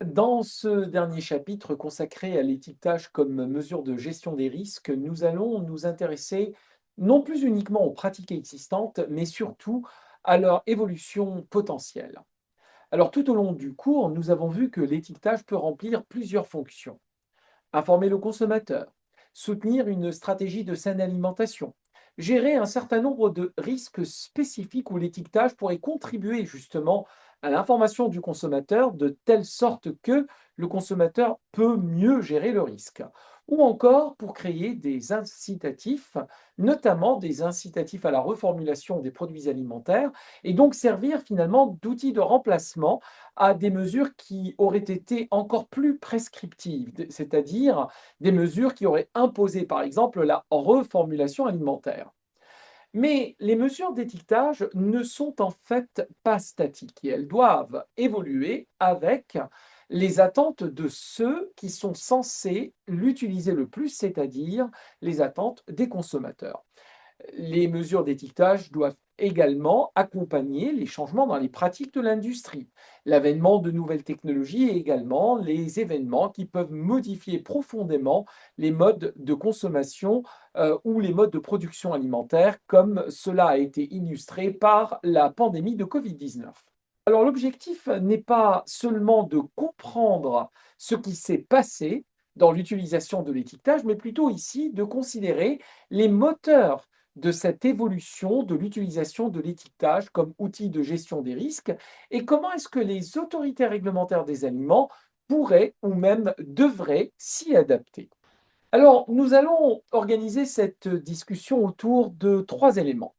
Dans ce dernier chapitre consacré à l'étiquetage comme mesure de gestion des risques, nous allons nous intéresser non plus uniquement aux pratiques existantes, mais surtout à leur évolution potentielle. Alors tout au long du cours, nous avons vu que l'étiquetage peut remplir plusieurs fonctions. Informer le consommateur, soutenir une stratégie de saine alimentation, gérer un certain nombre de risques spécifiques où l'étiquetage pourrait contribuer justement à l'information du consommateur de telle sorte que le consommateur peut mieux gérer le risque. Ou encore pour créer des incitatifs, notamment des incitatifs à la reformulation des produits alimentaires, et donc servir finalement d'outils de remplacement à des mesures qui auraient été encore plus prescriptives, c'est-à-dire des mesures qui auraient imposé, par exemple, la reformulation alimentaire. Mais les mesures d'étiquetage ne sont en fait pas statiques et elles doivent évoluer avec les attentes de ceux qui sont censés l'utiliser le plus, c'est-à-dire les attentes des consommateurs. Les mesures d'étiquetage doivent également accompagner les changements dans les pratiques de l'industrie, l'avènement de nouvelles technologies et également les événements qui peuvent modifier profondément les modes de consommation ou les modes de production alimentaire, comme cela a été illustré par la pandémie de Covid-19. Alors l'objectif n'est pas seulement de comprendre ce qui s'est passé dans l'utilisation de l'étiquetage, mais plutôt ici de considérer les moteurs de cette évolution de l'utilisation de l'étiquetage comme outil de gestion des risques et comment est-ce que les autorités réglementaires des aliments pourraient ou même devraient s'y adapter. Alors, nous allons organiser cette discussion autour de trois éléments.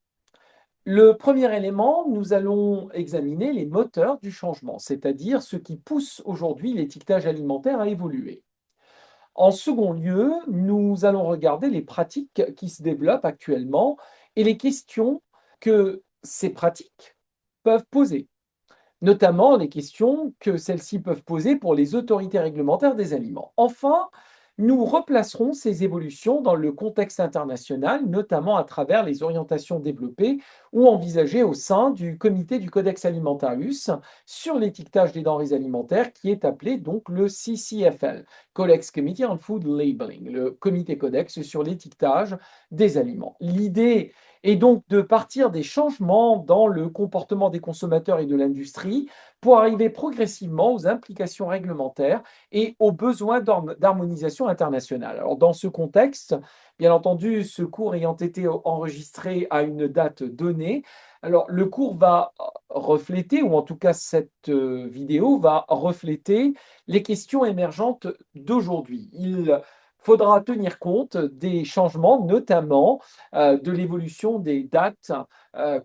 Le premier élément, nous allons examiner les moteurs du changement, c'est-à-dire ce qui pousse aujourd'hui l'étiquetage alimentaire à évoluer. En second lieu, nous allons regarder les pratiques qui se développent actuellement et les questions que ces pratiques peuvent poser, notamment les questions que celles-ci peuvent poser pour les autorités réglementaires des aliments. Enfin, nous replacerons ces évolutions dans le contexte international, notamment à travers les orientations développées ou envisagées au sein du comité du Codex Alimentarius sur l'étiquetage des denrées alimentaires, qui est appelé donc le CCFL, Codex Committee on Food Labeling, le comité Codex sur l'étiquetage des aliments. L'idée est donc de partir des changements dans le comportement des consommateurs et de l'industrie pour arriver progressivement aux implications réglementaires et aux besoins d'harmonisation internationale. Alors, dans ce contexte, bien entendu, ce cours ayant été enregistré à une date donnée, alors le cours va refléter, ou en tout cas cette vidéo va refléter les questions émergentes d'aujourd'hui. Il faudra tenir compte des changements, notamment de l'évolution des dates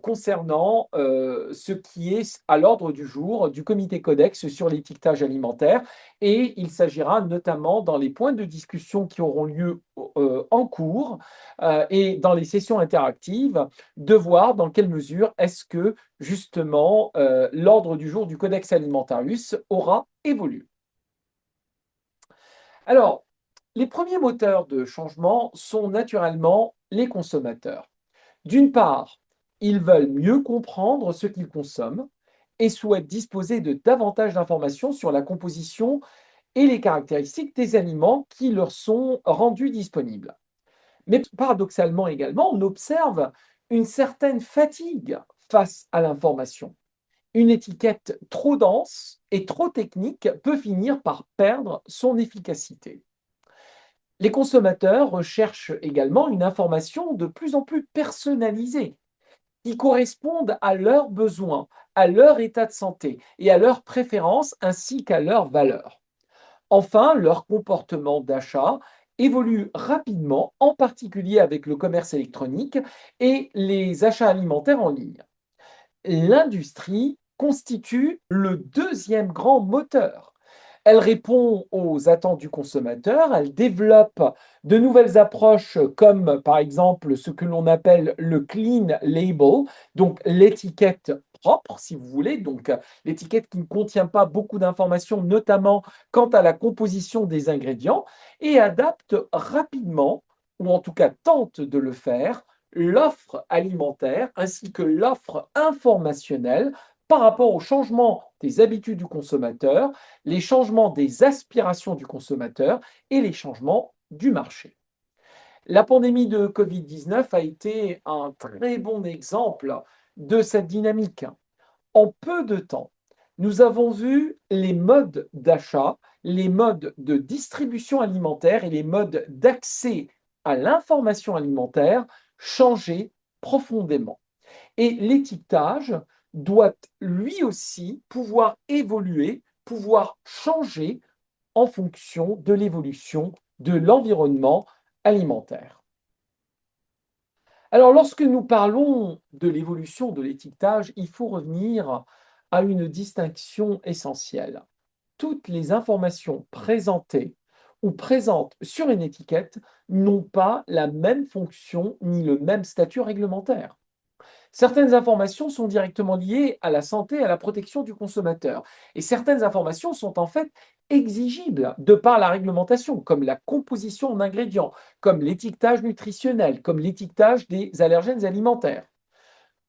concernant ce qui est à l'ordre du jour du comité Codex sur l'étiquetage alimentaire. Et il s'agira notamment dans les points de discussion qui auront lieu en cours et dans les sessions interactives de voir dans quelle mesure est-ce que justement l'ordre du jour du Codex Alimentarius aura évolué. Alors, les premiers moteurs de changement sont naturellement les consommateurs. D'une part, ils veulent mieux comprendre ce qu'ils consomment et souhaitent disposer de davantage d'informations sur la composition et les caractéristiques des aliments qui leur sont rendus disponibles. Mais paradoxalement également, on observe une certaine fatigue face à l'information. Une étiquette trop dense et trop technique peut finir par perdre son efficacité. Les consommateurs recherchent également une information de plus en plus personnalisée qui correspondent à leurs besoins, à leur état de santé et à leurs préférences ainsi qu'à leurs valeurs. Enfin, leur comportement d'achat évolue rapidement, en particulier avec le commerce électronique et les achats alimentaires en ligne. L'industrie constitue le deuxième grand moteur. Elle répond aux attentes du consommateur, elle développe de nouvelles approches comme par exemple ce que l'on appelle le clean label, donc l'étiquette propre si vous voulez, donc l'étiquette qui ne contient pas beaucoup d'informations, notamment quant à la composition des ingrédients, et adapte rapidement, ou en tout cas tente de le faire, l'offre alimentaire ainsi que l'offre informationnelle par rapport au changement des habitudes du consommateur, les changements des aspirations du consommateur et les changements du marché. La pandémie de Covid-19 a été un très bon exemple de cette dynamique. En peu de temps, nous avons vu les modes d'achat, les modes de distribution alimentaire et les modes d'accès à l'information alimentaire changer profondément. Et l'étiquetage doit lui aussi pouvoir évoluer, pouvoir changer en fonction de l'évolution de l'environnement alimentaire. Alors, lorsque nous parlons de l'évolution de l'étiquetage, il faut revenir à une distinction essentielle. Toutes les informations présentées ou présentes sur une étiquette n'ont pas la même fonction ni le même statut réglementaire. Certaines informations sont directement liées à la santé et à la protection du consommateur. Et certaines informations sont en fait exigibles de par la réglementation, comme la composition en ingrédients, comme l'étiquetage nutritionnel, comme l'étiquetage des allergènes alimentaires.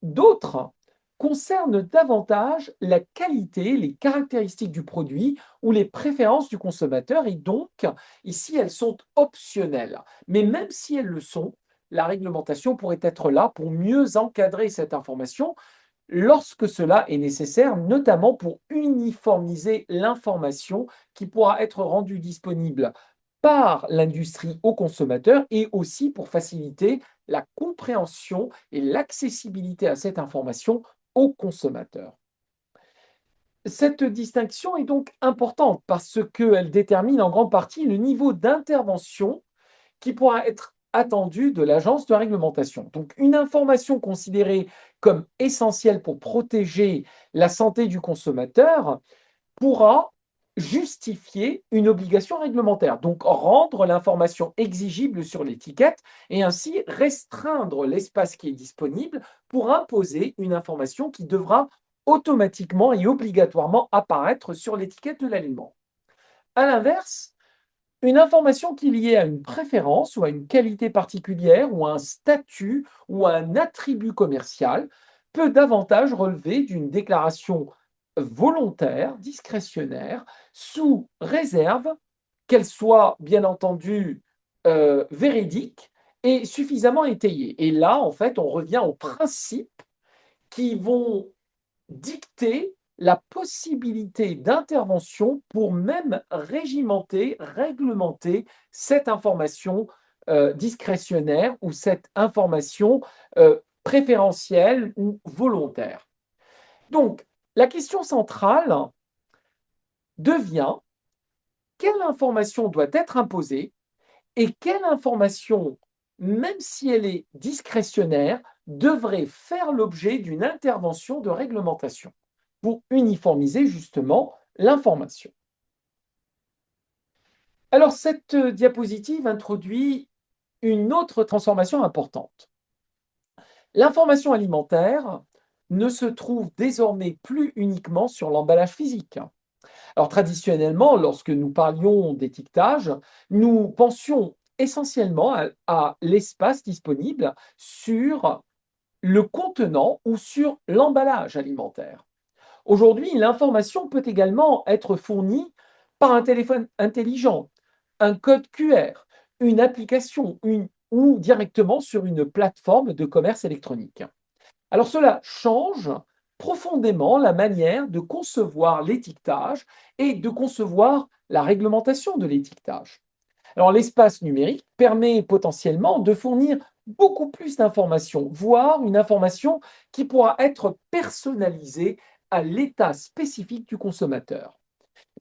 D'autres concernent davantage la qualité, les caractéristiques du produit ou les préférences du consommateur et donc, ici, elles sont optionnelles. Mais même si elles le sont, la réglementation pourrait être là pour mieux encadrer cette information lorsque cela est nécessaire, notamment pour uniformiser l'information qui pourra être rendue disponible par l'industrie aux consommateurs et aussi pour faciliter la compréhension et l'accessibilité à cette information aux consommateurs. Cette distinction est donc importante parce qu'elle détermine en grande partie le niveau d'intervention qui pourra être attendu de l'agence de réglementation. Donc, une information considérée comme essentielle pour protéger la santé du consommateur pourra justifier une obligation réglementaire, donc rendre l'information exigible sur l'étiquette et ainsi restreindre l'espace qui est disponible pour imposer une information qui devra automatiquement et obligatoirement apparaître sur l'étiquette de l'aliment. À l'inverse, une information qui est liée à une préférence ou à une qualité particulière ou à un statut ou à un attribut commercial peut davantage relever d'une déclaration volontaire, discrétionnaire, sous réserve qu'elle soit bien entendu véridique et suffisamment étayée. Et là, en fait, on revient aux principes qui vont dicter la possibilité d'intervention pour même régimenter, réglementer cette information discrétionnaire ou cette information préférentielle ou volontaire. Donc, la question centrale devient quelle information doit être imposée et quelle information, même si elle est discrétionnaire, devrait faire l'objet d'une intervention de réglementation pour uniformiser justement l'information. Alors, cette diapositive introduit une autre transformation importante. L'information alimentaire ne se trouve désormais plus uniquement sur l'emballage physique. Alors traditionnellement, lorsque nous parlions d'étiquetage, nous pensions essentiellement à l'espace disponible sur le contenant ou sur l'emballage alimentaire. Aujourd'hui, l'information peut également être fournie par un téléphone intelligent, un code QR, une application ou directement sur une plateforme de commerce électronique. Alors cela change profondément la manière de concevoir l'étiquetage et de concevoir la réglementation de l'étiquetage. Alors l'espace numérique permet potentiellement de fournir beaucoup plus d'informations, voire une information qui pourra être personnalisée à l'état spécifique du consommateur.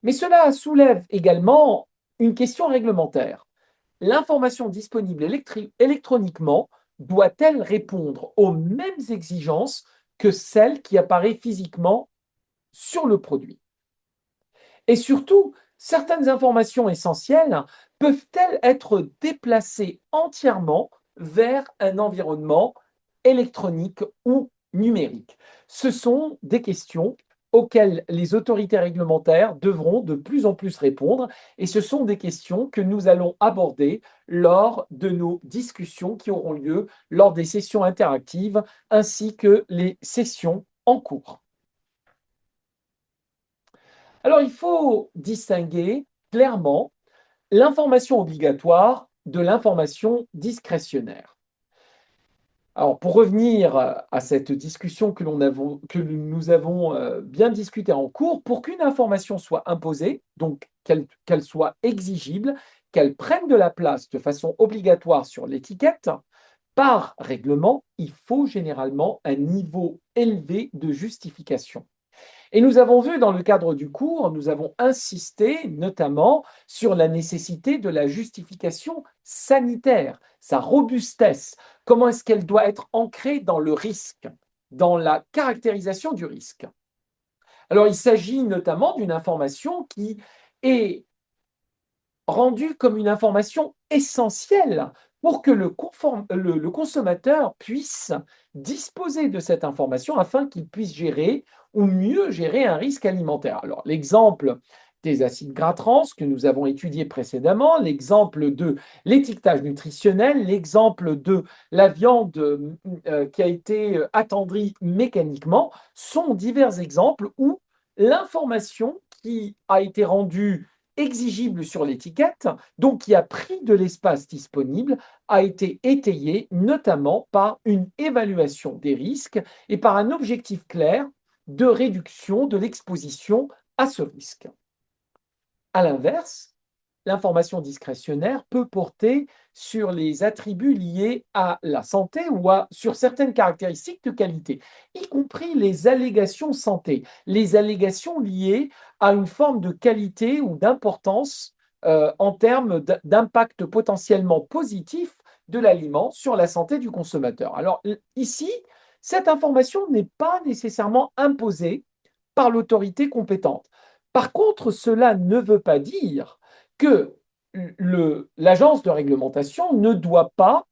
Mais cela soulève également une question réglementaire. L'information disponible électroniquement doit-elle répondre aux mêmes exigences que celle qui apparaît physiquement sur le produit? Et surtout, certaines informations essentielles peuvent-elles être déplacées entièrement vers un environnement électronique ou numérique? Ce sont des questions auxquelles les autorités réglementaires devront de plus en plus répondre et ce sont des questions que nous allons aborder lors de nos discussions qui auront lieu lors des sessions interactives ainsi que les sessions en cours. Alors, il faut distinguer clairement l'information obligatoire de l'information discrétionnaire. Alors, pour revenir à cette discussion que nous avons bien discutée en cours, pour qu'une information soit imposée, donc qu'elle soit exigible, qu'elle prenne de la place de façon obligatoire sur l'étiquette, par règlement, il faut généralement un niveau élevé de justification. Et nous avons vu dans le cadre du cours, nous avons insisté notamment sur la nécessité de la justification sanitaire, sa robustesse, comment est-ce qu'elle doit être ancrée dans le risque, dans la caractérisation du risque. Alors il s'agit notamment d'une information qui est rendue comme une information essentielle pour que le consommateur puisse disposer de cette information afin qu'il puisse gérer ou mieux gérer un risque alimentaire. Alors, l'exemple des acides gras trans que nous avons étudié précédemment, l'exemple de l'étiquetage nutritionnel, l'exemple de la viande qui a été attendrie mécaniquement sont divers exemples où l'information qui a été rendue exigible sur l'étiquette, donc qui a pris de l'espace disponible, a été étayée notamment par une évaluation des risques et par un objectif clair de réduction de l'exposition à ce risque. À l'inverse, l'information discrétionnaire peut porter sur les attributs liés à la santé ou sur certaines caractéristiques de qualité, y compris les allégations santé, les allégations liées à une forme de qualité ou d'importance en termes d'impact potentiellement positif de l'aliment sur la santé du consommateur. Alors ici, cette information n'est pas nécessairement imposée par l'autorité compétente. Par contre, cela ne veut pas dire que l'agence de réglementation ne doit pas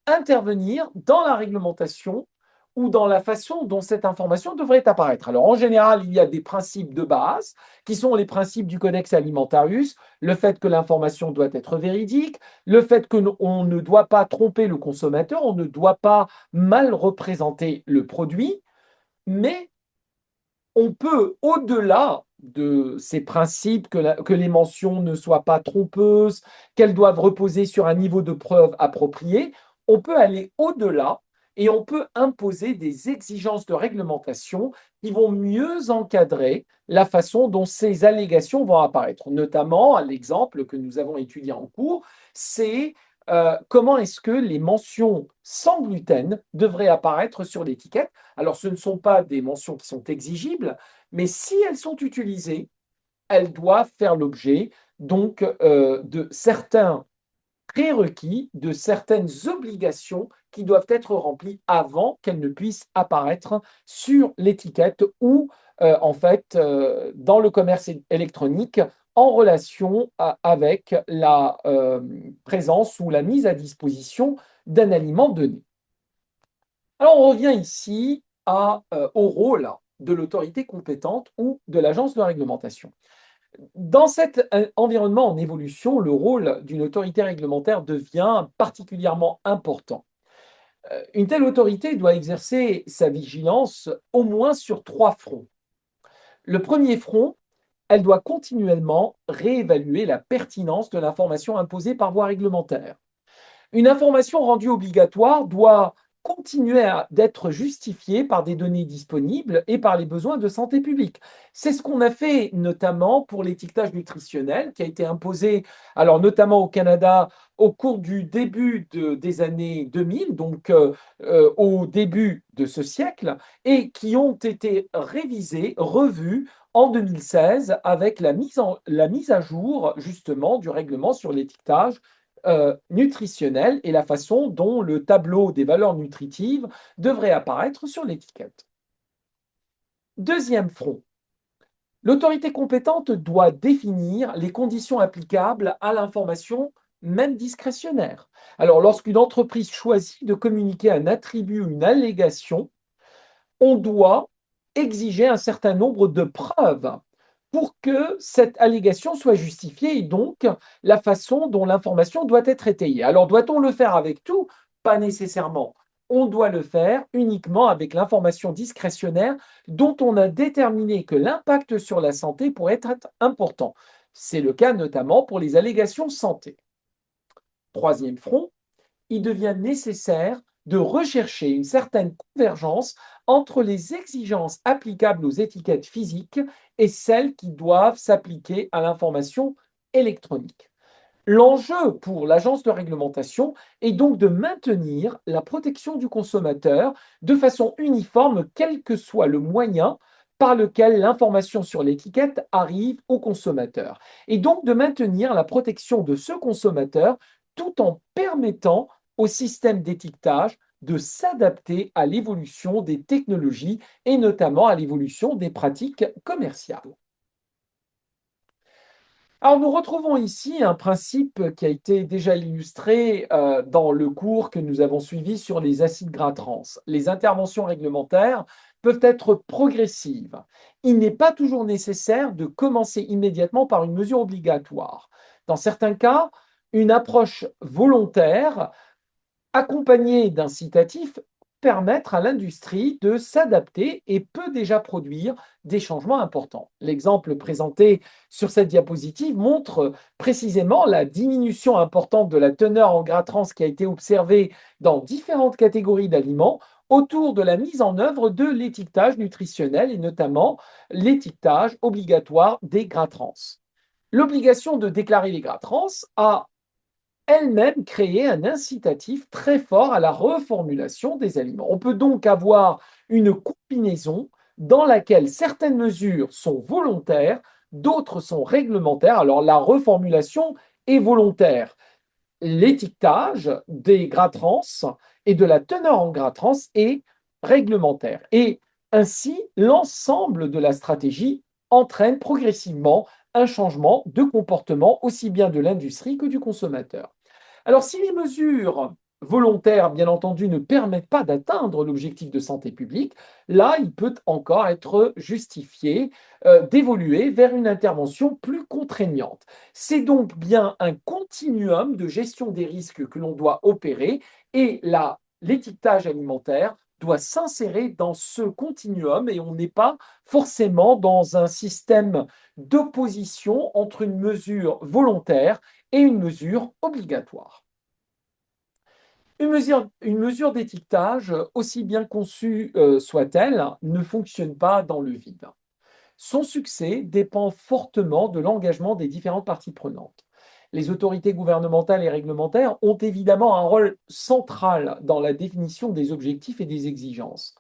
intervenir dans la réglementation ou dans la façon dont cette information devrait apparaître. Alors, en général, il y a des principes de base qui sont les principes du Codex Alimentarius, le fait que l'information doit être véridique, le fait qu'on ne doit pas tromper le consommateur, on ne doit pas mal représenter le produit, mais on peut, au-delà de ces principes, que les mentions ne soient pas trompeuses, qu'elles doivent reposer sur un niveau de preuve approprié, on peut aller au-delà et on peut imposer des exigences de réglementation qui vont mieux encadrer la façon dont ces allégations vont apparaître. Notamment, l'exemple que nous avons étudié en cours, c'est comment est-ce que les mentions sans gluten devraient apparaître sur l'étiquette. Alors, ce ne sont pas des mentions qui sont exigibles, mais si elles sont utilisées, elles doivent faire l'objet donc de certains prérequis, de certaines obligations qui doivent être remplies avant qu'elles ne puissent apparaître sur l'étiquette ou en fait dans le commerce électronique en relation avec la présence ou la mise à disposition d'un aliment donné. Alors on revient ici au rôle de l'autorité compétente ou de l'agence de réglementation. Dans cet environnement en évolution, le rôle d'une autorité réglementaire devient particulièrement important. Une telle autorité doit exercer sa vigilance au moins sur trois fronts. Le premier front, elle doit continuellement réévaluer la pertinence de l'information imposée par voie réglementaire. Une information rendue obligatoire doit continuer d'être justifiée par des données disponibles et par les besoins de santé publique. C'est ce qu'on a fait notamment pour l'étiquetage nutritionnel qui a été imposé, alors notamment au Canada, au cours du début des années 2000, donc au début de ce siècle, et qui ont été révisés, revus en 2016 avec la mise à jour justement du règlement sur l'étiquetage nutritionnelle et la façon dont le tableau des valeurs nutritives devrait apparaître sur l'étiquette. Deuxième front, l'autorité compétente doit définir les conditions applicables à l'information, même discrétionnaire. Alors, lorsqu'une entreprise choisit de communiquer un attribut ou une allégation, on doit exiger un certain nombre de preuves pour que cette allégation soit justifiée et donc la façon dont l'information doit être étayée. Alors, doit-on le faire avec tout? Pas nécessairement. on doit le faire uniquement avec l'information discrétionnaire dont on a déterminé que l'impact sur la santé pourrait être important. C'est le cas notamment pour les allégations santé. Troisième front, il devient nécessaire de rechercher une certaine convergence entre les exigences applicables aux étiquettes physiques et celles qui doivent s'appliquer à l'information électronique. L'enjeu pour l'agence de réglementation est donc de maintenir la protection du consommateur de façon uniforme, quel que soit le moyen par lequel l'information sur l'étiquette arrive au consommateur. Et donc de maintenir la protection de ce consommateur tout en permettant au système d'étiquetage de s'adapter à l'évolution des technologies et notamment à l'évolution des pratiques commerciales. Alors, nous retrouvons ici un principe qui a été déjà illustré dans le cours que nous avons suivi sur les acides gras trans. Les interventions réglementaires peuvent être progressives. Il n'est pas toujours nécessaire de commencer immédiatement par une mesure obligatoire. Dans certains cas, une approche volontaire accompagné d'incitatifs, permettre à l'industrie de s'adapter et peut déjà produire des changements importants. L'exemple présenté sur cette diapositive montre précisément la diminution importante de la teneur en gras trans qui a été observée dans différentes catégories d'aliments autour de la mise en œuvre de l'étiquetage nutritionnel et notamment l'étiquetage obligatoire des gras trans. L'obligation de déclarer les gras trans a elle-même créer un incitatif très fort à la reformulation des aliments. On peut donc avoir une combinaison dans laquelle certaines mesures sont volontaires, d'autres sont réglementaires. Alors la reformulation est volontaire. L'étiquetage des gras trans et de la teneur en gras trans est réglementaire. Et ainsi, l'ensemble de la stratégie entraîne progressivement un changement de comportement aussi bien de l'industrie que du consommateur. Alors, si les mesures volontaires, bien entendu, ne permettent pas d'atteindre l'objectif de santé publique, là, il peut encore être justifié d'évoluer vers une intervention plus contraignante. C'est donc bien un continuum de gestion des risques que l'on doit opérer et là, l'étiquetage alimentaire doit s'insérer dans ce continuum et on n'est pas forcément dans un système d'opposition entre une mesure volontaire et une mesure obligatoire. Une mesure d'étiquetage, aussi bien conçue soit-elle, ne fonctionne pas dans le vide. Son succès dépend fortement de l'engagement des différentes parties prenantes. Les autorités gouvernementales et réglementaires ont évidemment un rôle central dans la définition des objectifs et des exigences.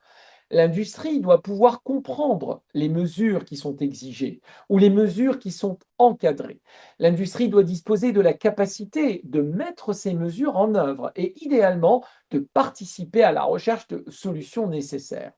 L'industrie doit pouvoir comprendre les mesures qui sont exigées ou les mesures qui sont encadrées. L'industrie doit disposer de la capacité de mettre ces mesures en œuvre et idéalement de participer à la recherche de solutions nécessaires.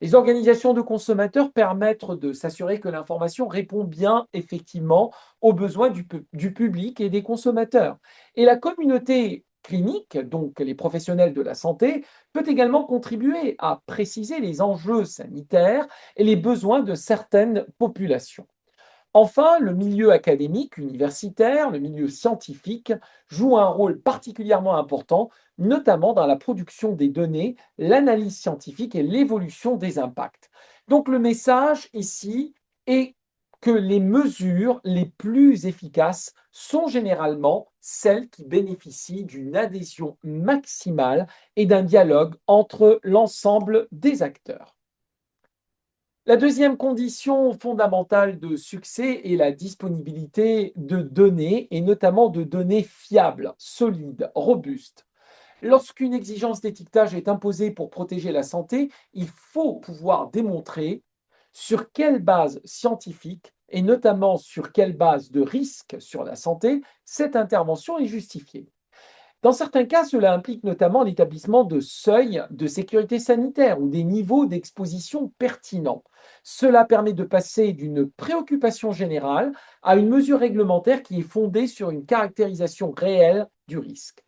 Les organisations de consommateurs permettent de s'assurer que l'information répond bien effectivement aux besoins du public et des consommateurs. Et la communauté clinique, donc les professionnels de la santé, peut également contribuer à préciser les enjeux sanitaires et les besoins de certaines populations. Enfin, le milieu académique, universitaire, le milieu scientifique joue un rôle particulièrement important, notamment dans la production des données, l'analyse scientifique et l'évolution des impacts. Donc le message ici est que les mesures les plus efficaces sont généralement celles qui bénéficient d'une adhésion maximale et d'un dialogue entre l'ensemble des acteurs. La deuxième condition fondamentale de succès est la disponibilité de données et notamment de données fiables, solides, robustes. Lorsqu'une exigence d'étiquetage est imposée pour protéger la santé, il faut pouvoir démontrer sur quelle base scientifique et notamment sur quelle base de risque sur la santé cette intervention est justifiée. Dans certains cas, cela implique notamment l'établissement de seuils de sécurité sanitaire ou des niveaux d'exposition pertinents. Cela permet de passer d'une préoccupation générale à une mesure réglementaire qui est fondée sur une caractérisation réelle du risque.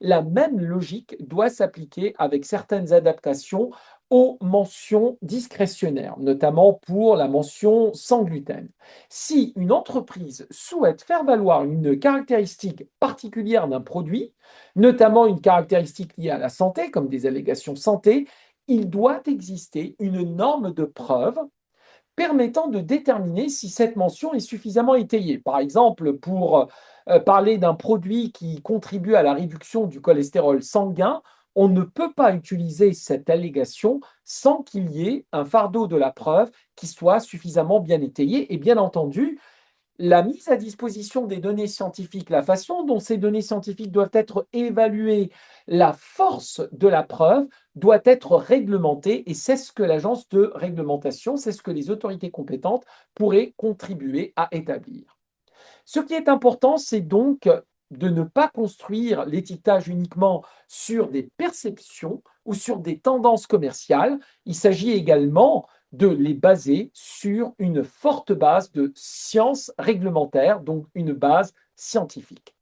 La même logique doit s'appliquer avec certaines adaptations aux mentions discrétionnaires, notamment pour la mention sans gluten. Si une entreprise souhaite faire valoir une caractéristique particulière d'un produit, notamment une caractéristique liée à la santé, comme des allégations santé, il doit exister une norme de preuve permettant de déterminer si cette mention est suffisamment étayée. Par exemple, pour parler d'un produit qui contribue à la réduction du cholestérol sanguin, on ne peut pas utiliser cette allégation sans qu'il y ait un fardeau de la preuve qui soit suffisamment bien étayé. Et bien entendu, la mise à disposition des données scientifiques, la façon dont ces données scientifiques doivent être évaluées, la force de la preuve doit être réglementée et c'est ce que l'agence de réglementation, c'est ce que les autorités compétentes pourraient contribuer à établir. Ce qui est important, c'est donc de ne pas construire l'étiquetage uniquement sur des perceptions ou sur des tendances commerciales. Il s'agit également de les baser sur une forte base de science réglementaire, donc une base scientifique.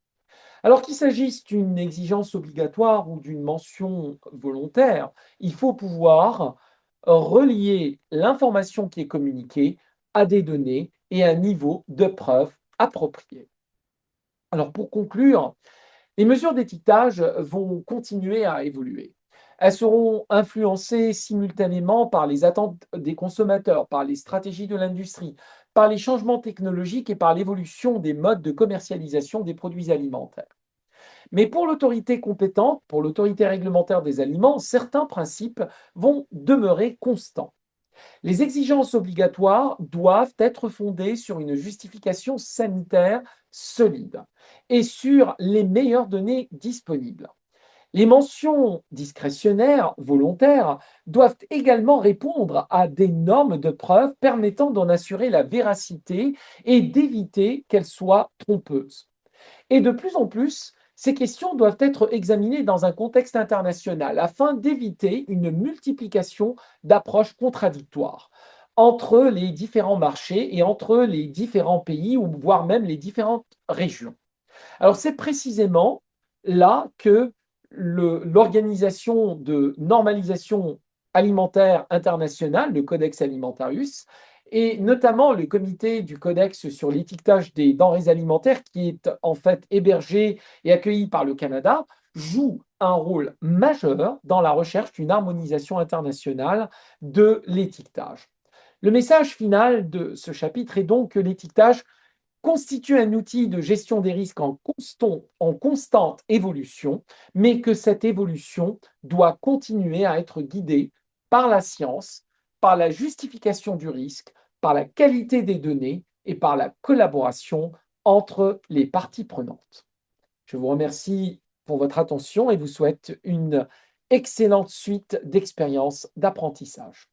Alors qu'il s'agisse d'une exigence obligatoire ou d'une mention volontaire, il faut pouvoir relier l'information qui est communiquée à des données et à un niveau de preuve approprié. Alors pour conclure, les mesures d'étiquetage vont continuer à évoluer. Elles seront influencées simultanément par les attentes des consommateurs, par les stratégies de l'industrie, par les changements technologiques et par l'évolution des modes de commercialisation des produits alimentaires. Mais pour l'autorité compétente, pour l'autorité réglementaire des aliments, certains principes vont demeurer constants. Les exigences obligatoires doivent être fondées sur une justification sanitaire solide et sur les meilleures données disponibles. Les mentions discrétionnaires, volontaires, doivent également répondre à des normes de preuve permettant d'en assurer la véracité et d'éviter qu'elles soient trompeuses. Et de plus en plus, ces questions doivent être examinées dans un contexte international afin d'éviter une multiplication d'approches contradictoires entre les différents marchés et entre les différents pays ou voire même les différentes régions. Alors c'est précisément là que l'organisation de normalisation alimentaire internationale, le Codex Alimentarius, et notamment le comité du Codex sur l'étiquetage des denrées alimentaires, qui est en fait hébergé et accueilli par le Canada, joue un rôle majeur dans la recherche d'une harmonisation internationale de l'étiquetage. Le message final de ce chapitre est donc que l'étiquetage constitue un outil de gestion des risques en constante évolution, mais que cette évolution doit continuer à être guidée par la science, par la justification du risque, par la qualité des données et par la collaboration entre les parties prenantes. Je vous remercie pour votre attention et vous souhaite une excellente suite d'expériences d'apprentissage.